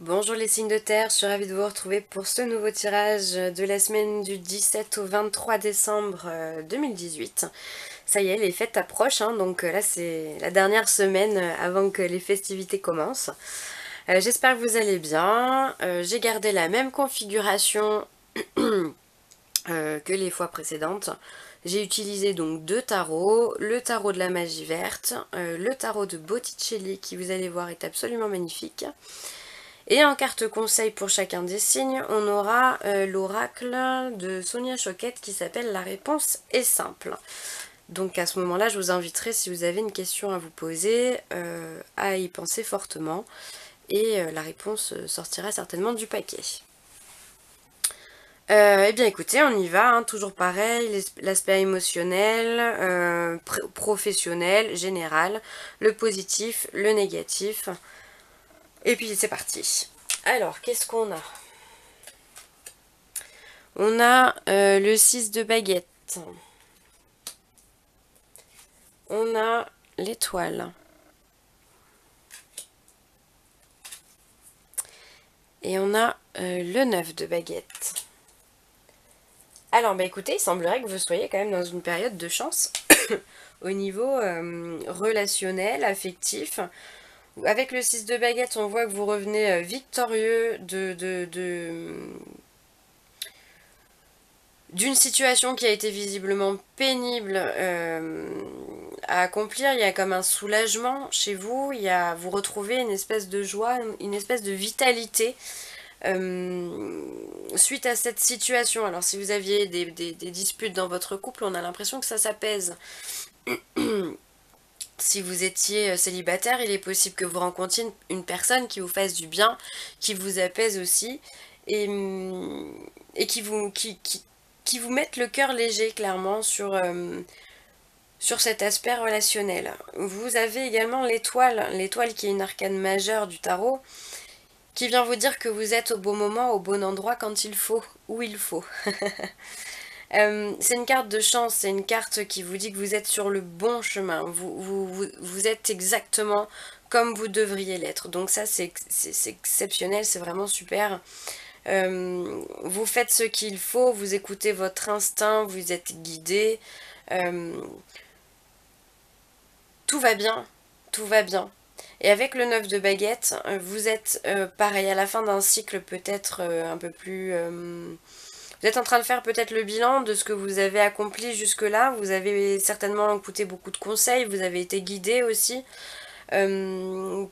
Bonjour les signes de terre, je suis ravie de vous retrouver pour ce nouveau tirage de la semaine du 17 au 23 décembre 2018. Ça y est, les fêtes approchent, donc là c'est la dernière semaine avant que les festivités commencent. J'espère que vous allez bien. J'ai gardé la même configuration que les fois précédentes. J'ai utilisé donc deux tarots, le tarot de la magie verte, le tarot de Botticelli qui vous allez voir est absolument magnifique. Et en carte conseil pour chacun des signes, on aura l'oracle de Sonia Choquette qui s'appelle La réponse est simple. Donc à ce moment-là, je vous inviterai, si vous avez une question à vous poser, à y penser fortement. Et la réponse sortira certainement du paquet. Eh bien écoutez, on y va, toujours pareil, l'aspect émotionnel, professionnel, général, le positif, le négatif. Et puis c'est parti. Alors, qu'est-ce qu'on a? On a le 6 de baguette. On a l'étoile. Et on a le 9 de baguette. Alors, bah écoutez, il semblerait que vous soyez quand même dans une période de chance au niveau relationnel, affectif. Avec le 6 de baguette, on voit que vous revenez victorieux d'une situation qui a été visiblement pénible à accomplir. Il y a comme un soulagement chez vous, vous retrouvez une espèce de joie, une espèce de vitalité suite à cette situation. Alors si vous aviez des disputes dans votre couple, on a l'impression que ça s'apaise. Si vous étiez célibataire, il est possible que vous rencontriez une personne qui vous fasse du bien, qui vous apaise aussi, et qui vous mette le cœur léger, clairement, sur cet aspect relationnel. Vous avez également l'étoile qui est une arcane majeure du tarot, qui vient vous dire que vous êtes au bon moment, au bon endroit, quand il faut, où il faut. C'est une carte de chance, c'est une carte qui vous dit que vous êtes sur le bon chemin, vous êtes exactement comme vous devriez l'être. Donc ça c'est exceptionnel, c'est vraiment super. Vous faites ce qu'il faut, vous écoutez votre instinct, vous êtes guidé. Tout va bien, tout va bien. Et avec le 9 de baguette, vous êtes pareil à la fin d'un cycle peut-être un peu plus... vous êtes en train de faire peut-être le bilan de ce que vous avez accompli jusque-là. Vous avez certainement écouté beaucoup de conseils, vous avez été guidé aussi,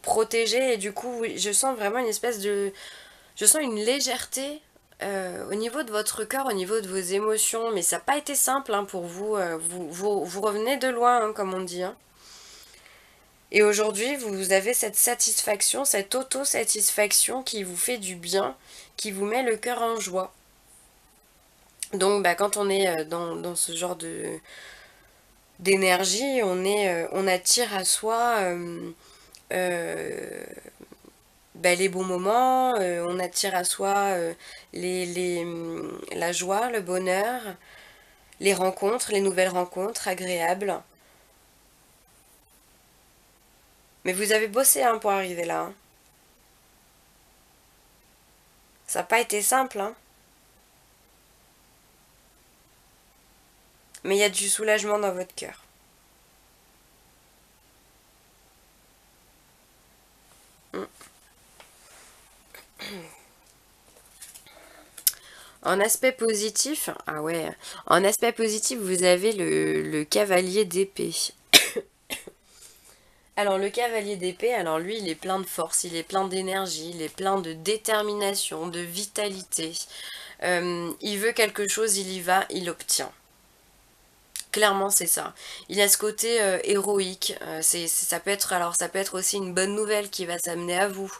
protégé. Et du coup, oui, je sens vraiment une espèce de... Je sens une légèreté au niveau de votre cœur, au niveau de vos émotions. Mais ça n'a pas été simple pour vous. Vous revenez de loin, comme on dit. Et aujourd'hui, vous avez cette satisfaction, cette auto-satisfaction qui vous fait du bien, qui vous met le cœur en joie. Donc quand on est dans ce genre d'énergie, on attire à soi les bons moments, on attire à soi la joie, le bonheur, les rencontres, les nouvelles rencontres agréables. Mais vous avez bossé pour arriver là. Ça n'a pas été simple, mais il y a du soulagement dans votre cœur. En aspect positif, ah ouais, en aspect positif, vous avez le cavalier d'épée. Alors le cavalier d'épée, alors lui, il est plein de force, il est plein d'énergie, il est plein de détermination, de vitalité. Il veut quelque chose, il y va, il obtient. Clairement, c'est ça. Il a ce côté héroïque. Ça peut être aussi une bonne nouvelle qui va s'amener à vous.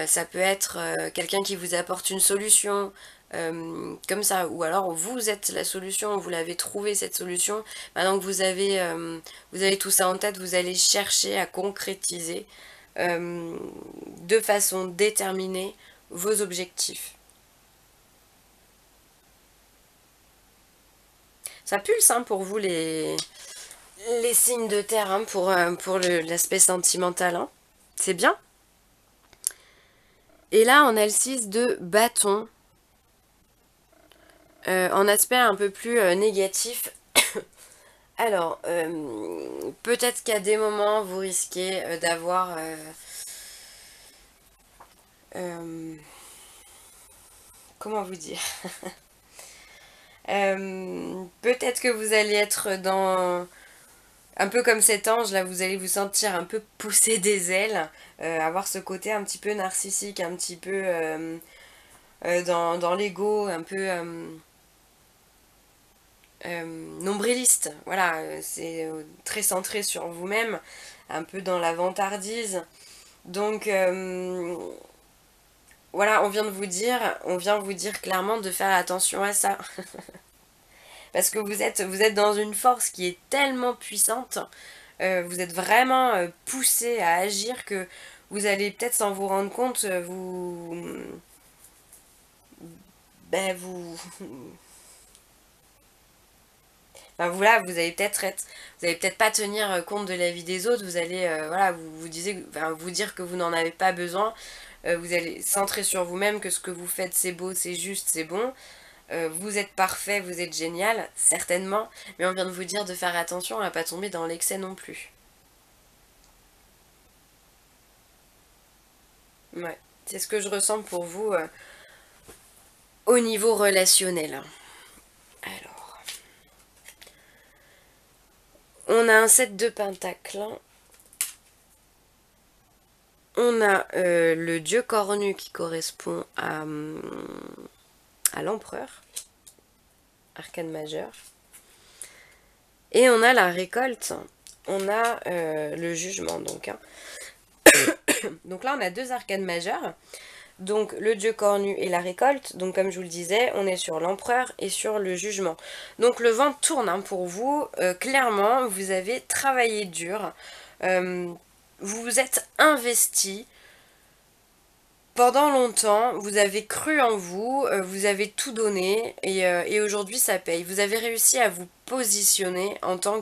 Ça peut être quelqu'un qui vous apporte une solution, comme ça. Ou alors vous êtes la solution, vous l'avez trouvé cette solution. Maintenant que vous avez tout ça en tête, vous allez chercher à concrétiser de façon déterminée vos objectifs. Ça pulse pour vous les signes de terre pour l'aspect sentimental. C'est bien. Et là, on a le 6 de bâton. En aspect un peu plus négatif. Alors, peut-être qu'à des moments, vous risquez d'avoir... comment vous dire peut-être que vous allez être dans... Un peu comme cet ange, là, vous allez vous sentir un peu pousser des ailes, avoir ce côté un petit peu narcissique, un petit peu dans l'ego, un peu nombriliste. Voilà, c'est très centré sur vous-même, un peu dans la vantardise. Donc, voilà, on vient vous dire clairement de faire attention à ça. Parce que vous êtes dans une force qui est tellement puissante, vous êtes vraiment poussé à agir que vous allez peut-être sans vous rendre compte, ben vous, enfin, voilà, vous allez peut-être pas tenir compte de la vie des autres, vous allez, voilà, vous dire que vous n'en avez pas besoin, vous allez centrer sur vous-même que ce que vous faites c'est beau, c'est juste, c'est bon. Vous êtes parfait, vous êtes génial, certainement, mais on vient de vous dire de faire attention à ne pas tomber dans l'excès non plus. Ouais, c'est ce que je ressens pour vous au niveau relationnel. Alors, on a un 7 de pentacles. On a le dieu cornu qui correspond à l'empereur, arcane majeur. Et on a la récolte. On a le jugement, donc. Hein. Donc là, on a deux arcanes majeures. Donc le dieu cornu et la récolte. Donc comme je vous le disais, on est sur l'empereur et sur le jugement. Donc le vent tourne hein, pour vous. Clairement, vous avez travaillé dur. Vous vous êtes investi. Pendant longtemps, vous avez cru en vous, vous avez tout donné et aujourd'hui ça paye. Vous avez réussi à vous positionner en tant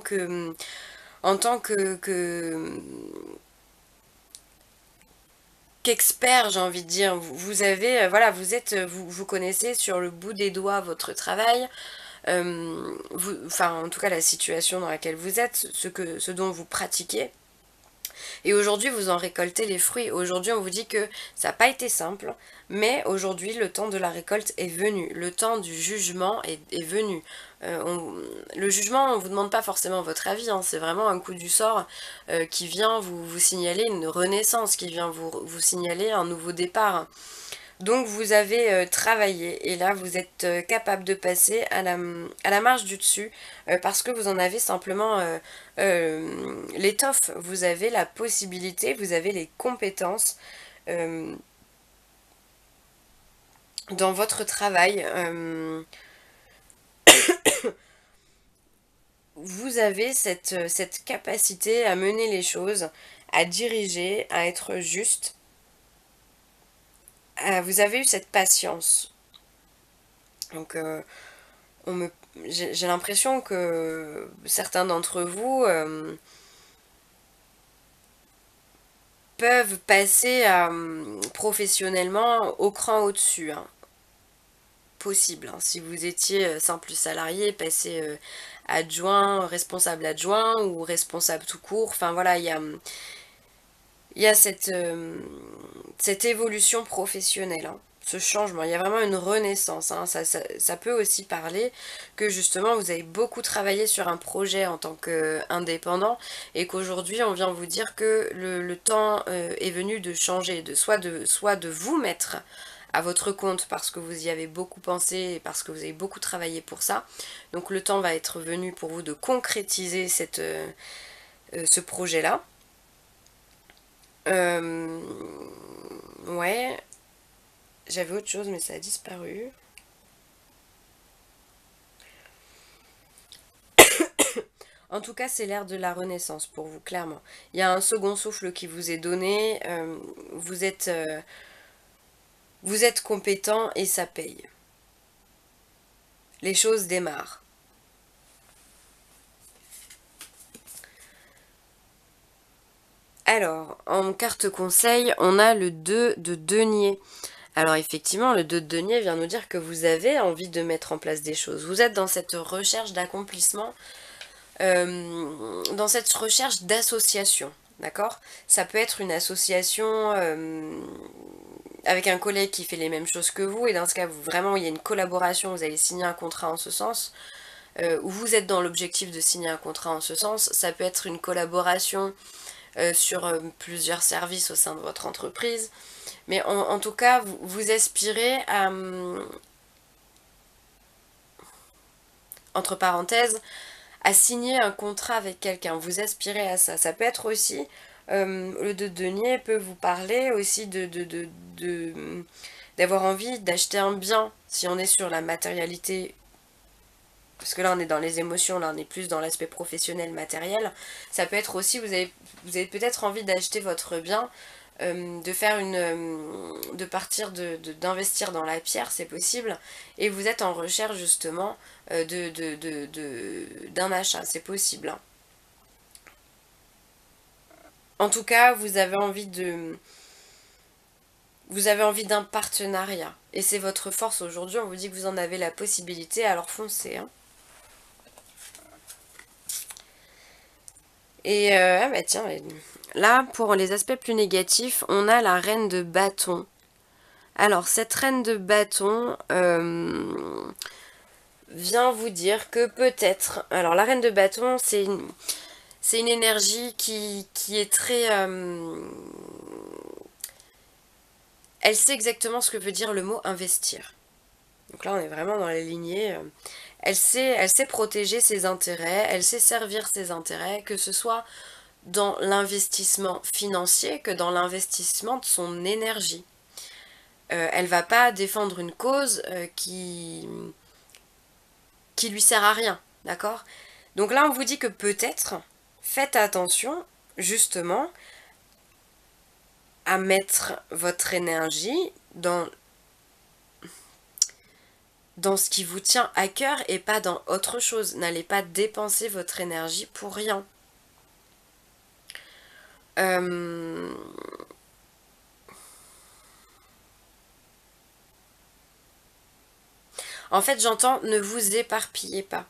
qu'expert, j'ai envie de dire. Vous avez, voilà, vous connaissez sur le bout des doigts votre travail, enfin en tout cas la situation dans laquelle vous êtes, ce dont vous pratiquez. Et aujourd'hui, vous en récoltez les fruits. Aujourd'hui, on vous dit que ça n'a pas été simple, mais aujourd'hui, le temps de la récolte est venu. Le temps du jugement est venu. Le jugement, on ne vous demande pas forcément votre avis, hein, c'est vraiment un coup du sort qui vient vous signaler une renaissance, qui vient vous signaler un nouveau départ. Donc vous avez travaillé et là vous êtes capable de passer à la marche du dessus parce que vous en avez simplement l'étoffe, vous avez la possibilité, vous avez les compétences euh, dans votre travail. Vous avez cette capacité à mener les choses, à diriger, à être juste. Vous avez eu cette patience. Donc j'ai l'impression que certains d'entre vous peuvent passer professionnellement au cran au-dessus. Hein. Possible. Hein. Si vous étiez simple salarié, passer adjoint, responsable adjoint ou responsable tout court. Enfin voilà, il y a cette évolution professionnelle. Hein. Ce changement, il y a vraiment une renaissance. Hein. Ça peut aussi parler que justement vous avez beaucoup travaillé sur un projet en tant qu'indépendant et qu'aujourd'hui on vient vous dire que le temps est venu de changer, soit de vous mettre à votre compte parce que vous y avez beaucoup pensé et parce que vous avez beaucoup travaillé pour ça. Donc le temps va être venu pour vous de concrétiser ce projet-là. Ouais, j'avais autre chose mais ça a disparu. En tout cas, c'est l'ère de la renaissance pour vous, clairement. Il y a un second souffle qui vous est donné. Vous êtes compétent et ça paye. Les choses démarrent. Alors, en carte conseil, on a le 2 de denier. Alors effectivement, le 2 de denier vient nous dire que vous avez envie de mettre en place des choses. Vous êtes dans cette recherche d'accomplissement, dans cette recherche d'association, d'accord? Ça peut être une association avec un collègue qui fait les mêmes choses que vous, et dans ce cas, vraiment, il y a une collaboration, vous allez signer un contrat en ce sens, ou vous êtes dans l'objectif de signer un contrat en ce sens. Ça peut être une collaboration sur plusieurs services au sein de votre entreprise. Mais en tout cas, vous aspirez à, entre parenthèses, à signer un contrat avec quelqu'un. Vous aspirez à ça. Ça peut être aussi, le 2 de denier peut vous parler aussi d'avoir envie d'acheter un bien. Si on est sur la matérialité, parce que là on est dans les émotions, là on est plus dans l'aspect professionnel, matériel. Ça peut être aussi, vous avez peut-être envie d'acheter votre bien, de faire de partir d'investir dans la pierre, c'est possible, et vous êtes en recherche justement d'un achat, c'est possible, hein. En tout cas, vous avez envie d'un partenariat, et c'est votre force aujourd'hui. On vous dit que vous en avez la possibilité, alors foncez, hein. Et ah bah tiens, là pour les aspects plus négatifs, on a la reine de bâton. Alors cette reine de bâton vient vous dire que peut-être... Alors la reine de bâton, c'est une énergie qui est très... elle sait exactement ce que veut dire le mot investir. Donc là on est vraiment dans la lignée... elle sait protéger ses intérêts, elle sait servir ses intérêts, que ce soit dans l'investissement financier que dans l'investissement de son énergie. Elle va pas défendre une cause qui lui sert à rien, d'accord? Donc là on vous dit que peut-être, faites attention justement à mettre votre énergie dans ce qui vous tient à cœur et pas dans autre chose. N'allez pas dépenser votre énergie pour rien. En fait, j'entends, ne vous éparpillez pas.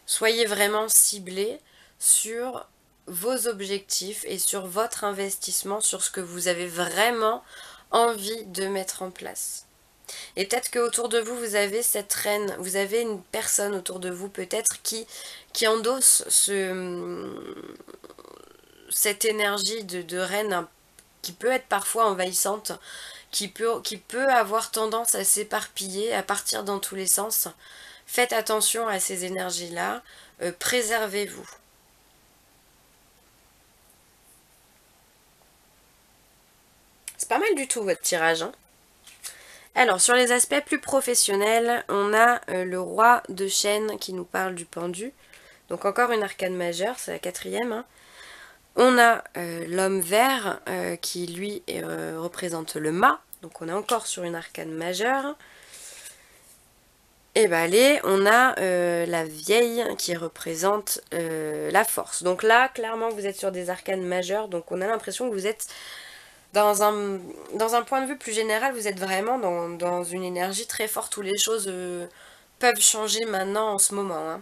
Soyez vraiment ciblés sur vos objectifs et sur votre investissement, sur ce que vous avez vraiment envie de mettre en place. Et peut-être qu'autour de vous, vous avez cette reine, vous avez une personne autour de vous peut-être qui endosse cette énergie de reine qui peut être parfois envahissante, qui peut avoir tendance à s'éparpiller, à partir dans tous les sens. Faites attention à ces énergies-là, préservez-vous. C'est pas mal du tout votre tirage, hein. Alors, sur les aspects plus professionnels, on a le roi de chêne qui nous parle du pendu. Donc encore une arcane majeure, c'est la 4e, hein. On a l'homme vert qui lui représente le mât. Donc on est encore sur une arcane majeure. Et ben allez, on a la vieille qui représente la force. Donc là, clairement, vous êtes sur des arcanes majeures. Donc on a l'impression que vous êtes dans un point de vue plus général, vous êtes vraiment dans une énergie très forte où les choses peuvent changer maintenant en ce moment, hein.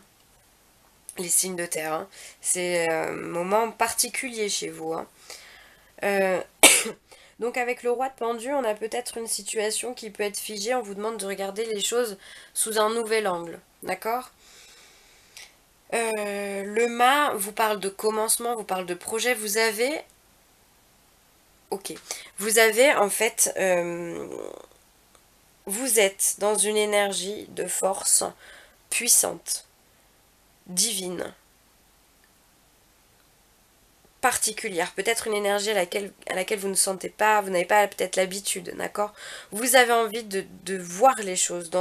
Les signes de terre, hein. C'est un moment particulier chez vous, hein. Donc avec le roi de pendu, on a peut-être une situation qui peut être figée. On vous demande de regarder les choses sous un nouvel angle, d'accord? Le mât vous parle de commencement, vous parle de projet. Vous avez... Ok. Vous avez en fait... vous êtes dans une énergie de force puissante, divine, particulière, peut-être une énergie à laquelle vous ne sentez pas, vous n'avez pas peut-être l'habitude, d'accord? Vous avez envie de voir les choses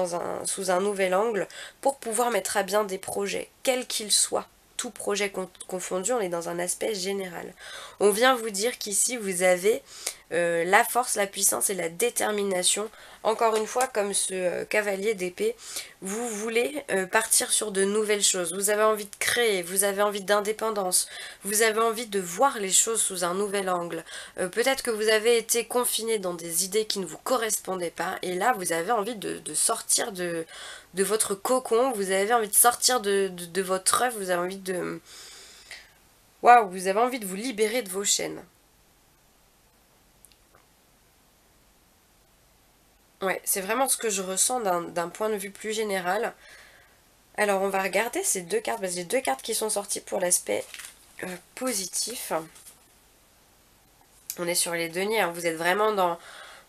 sous un nouvel angle pour pouvoir mettre à bien des projets, quels qu'ils soient. Tout projet confondu, on est dans un aspect général. On vient vous dire qu'ici vous avez la force, la puissance et la détermination. Encore une fois, comme ce cavalier d'épée, vous voulez partir sur de nouvelles choses. Vous avez envie de créer, vous avez envie d'indépendance, vous avez envie de voir les choses sous un nouvel angle. Peut-être que vous avez été confiné dans des idées qui ne vous correspondaient pas, et là vous avez envie de sortir de votre cocon, vous avez envie de sortir de votre œuf, vous avez envie de... Waouh, vous avez envie de vous libérer de vos chaînes. Ouais, c'est vraiment ce que je ressens d'un point de vue plus général. Alors on va regarder ces deux cartes, parce que j'ai deux cartes qui sont sorties pour l'aspect positif. On est sur les deniers, hein. Vous êtes vraiment dans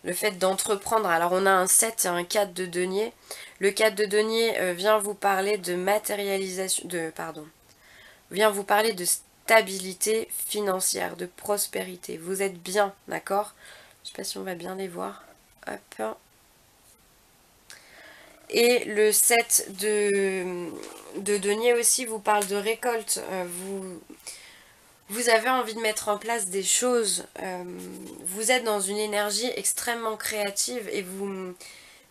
le fait d'entreprendre. Alors on a un 7 et un 4 de denier. Le 4 de denier vient vous parler de matérialisation, vient vous parler de stabilité financière, de prospérité. Vous êtes bien, d'accord? Je sais pas si on va bien les voir. Hop. Et le 7 de denier aussi vous parle de récolte. Vous avez envie de mettre en place des choses. Vous êtes dans une énergie extrêmement créative et vous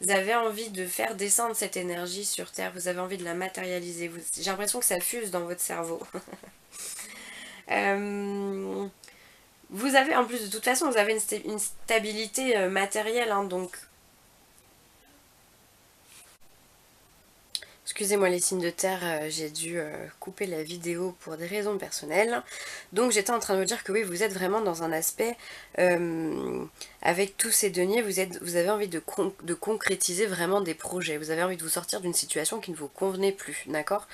avez envie de faire descendre cette énergie sur Terre. Vous avez envie de la matérialiser. J'ai l'impression que ça fuse dans votre cerveau. Vous avez, en plus de toute façon, vous avez une stabilité matérielle, hein, donc excusez-moi les signes de terre, j'ai dû couper la vidéo pour des raisons personnelles. Donc j'étais en train de me dire que oui, vous êtes vraiment dans un aspect, avec tous ces deniers, vous avez envie de concrétiser vraiment des projets. Vous avez envie de vous sortir d'une situation qui ne vous convenait plus, d'accord?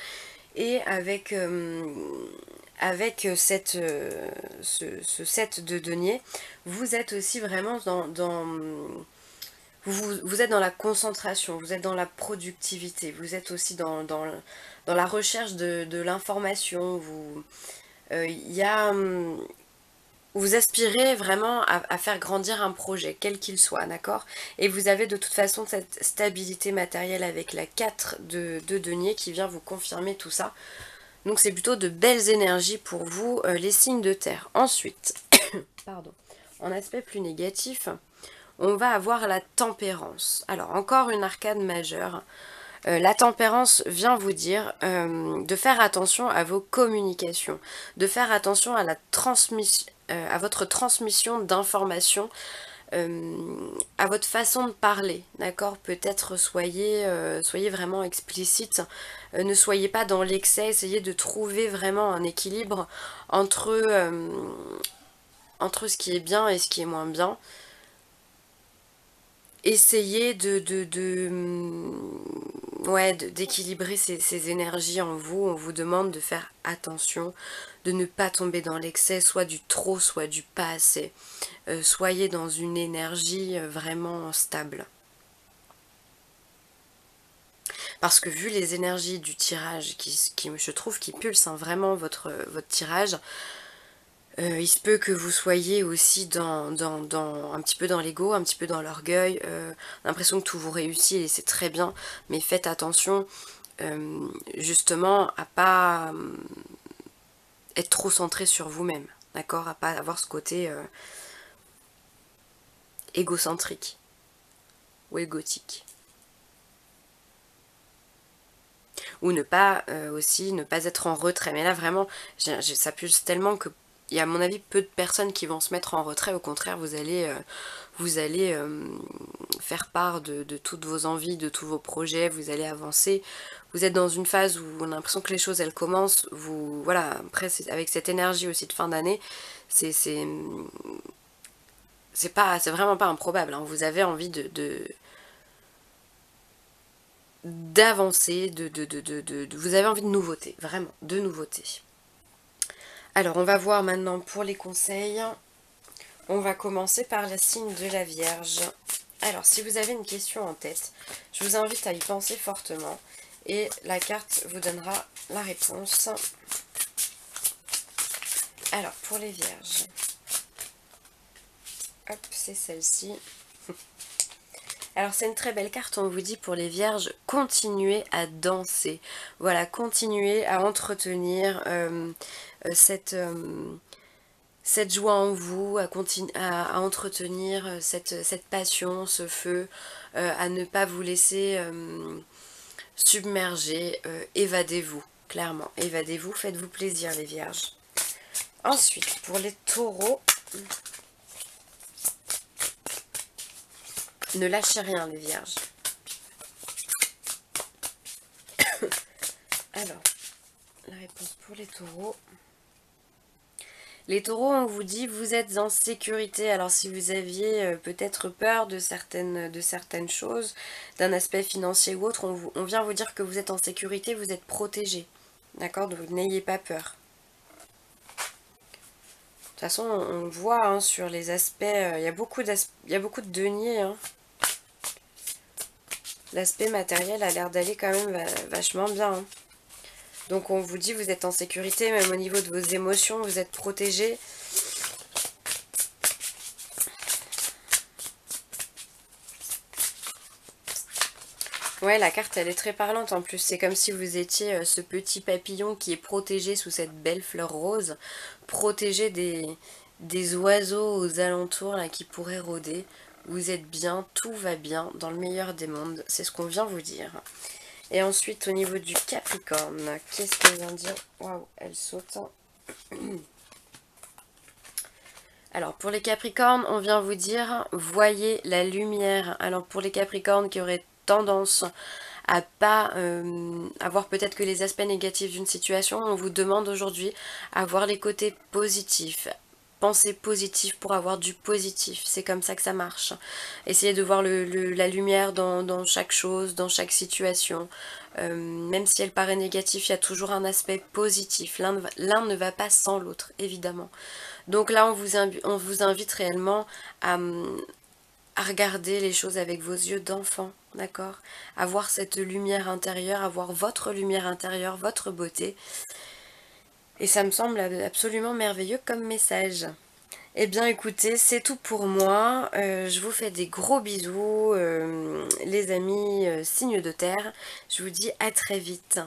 Et avec ce set de deniers, vous êtes aussi vraiment vous êtes dans la concentration, vous êtes dans la productivité, vous êtes aussi dans la recherche de l'information, vous aspirez vraiment à faire grandir un projet, quel qu'il soit, d'accord? Et vous avez de toute façon cette stabilité matérielle avec la 4 de denier qui vient vous confirmer tout ça. Donc c'est plutôt de belles énergies pour vous, les signes de terre. Ensuite, pardon, en aspect plus négatif, on va avoir la tempérance. Alors encore une arcane majeure. La tempérance vient vous dire de faire attention à vos communications, de faire attention à à votre transmission d'informations, à votre façon de parler, d'accord? Peut-être soyez vraiment explicite, ne soyez pas dans l'excès, essayez de trouver vraiment un équilibre entre ce qui est bien et ce qui est moins bien. Essayez ouais, d'équilibrer ces énergies en vous. On vous demande de faire attention, de ne pas tomber dans l'excès, soit du trop, soit du pas assez. Soyez dans une énergie vraiment stable. Parce que vu les énergies du tirage, je trouve qui pulsent hein, vraiment votre tirage, il se peut que vous soyez aussi un petit peu dans l'ego, un petit peu dans l'orgueil, l'impression que tout vous réussit et c'est très bien, mais faites attention justement à pas être trop centré sur vous-même, d'accord? À pas avoir ce côté égocentrique ou égotique. Ou ne pas aussi, ne pas être en retrait. Mais là vraiment, ça pulse tellement que il y a à mon avis peu de personnes qui vont se mettre en retrait. Au contraire, vous allez faire part de toutes vos envies, de tous vos projets, vous allez avancer. Vous êtes dans une phase où on a l'impression que les choses elles commencent. Voilà, après avec cette énergie aussi de fin d'année, c'est vraiment pas improbable. Hein. Vous avez envie d'avancer, vous avez envie de nouveauté, vraiment, de nouveauté. Alors on va voir maintenant pour les conseils. On va commencer par le signe de la Vierge. Alors si vous avez une question en tête, je vous invite à y penser fortement et la carte vous donnera la réponse. Alors pour les Vierges, hop, c'est celle-ci. Alors c'est une très belle carte, on vous dit pour les Vierges, continuez à danser. Voilà, continuez à entretenir cette joie en vous, à entretenir cette passion, ce feu, à ne pas vous laisser submerger. Évadez-vous, clairement. Évadez-vous, faites-vous plaisir les vierges. Ensuite, pour les taureaux, ne lâchez rien les vierges. Alors, la réponse pour les taureaux. Les taureaux, on vous dit, vous êtes en sécurité. Alors si vous aviez peut-être peur de certaines choses, d'un aspect financier ou autre, on vient vous dire que vous êtes en sécurité, vous êtes protégé. D'accord? Donc n'ayez pas peur. De toute façon, on voit hein, sur les aspects, il y a beaucoup de deniers. Hein. L'aspect matériel a l'air d'aller quand même vachement bien. Hein. Donc on vous dit, vous êtes en sécurité, même au niveau de vos émotions, vous êtes protégé. Ouais, la carte, elle est très parlante en plus. C'est comme si vous étiez ce petit papillon qui est protégé sous cette belle fleur rose, protégé des oiseaux aux alentours là, qui pourraient rôder. Vous êtes bien, tout va bien, dans le meilleur des mondes. C'est ce qu'on vient vous dire. Et ensuite, au niveau du Capricorne, qu'est-ce qu'elle vient dire? Waouh, elle saute. Alors, pour les Capricornes, on vient vous dire, voyez la lumière. Alors, pour les Capricornes qui auraient tendance à pas avoir peut-être que les aspects négatifs d'une situation, on vous demande aujourd'hui à voir les côtés positifs. Pensez positif pour avoir du positif, c'est comme ça que ça marche. Essayez de voir la lumière dans chaque chose, dans chaque situation. Même si elle paraît négative, il y a toujours un aspect positif. L'un ne va pas sans l'autre, évidemment. Donc là, on vous invite réellement à regarder les choses avec vos yeux d'enfant, d'accord? À voir cette lumière intérieure, à voir votre lumière intérieure, votre beauté. Et ça me semble absolument merveilleux comme message. Eh bien écoutez, c'est tout pour moi. Je vous fais des gros bisous, les amis signes de terre. Je vous dis à très vite.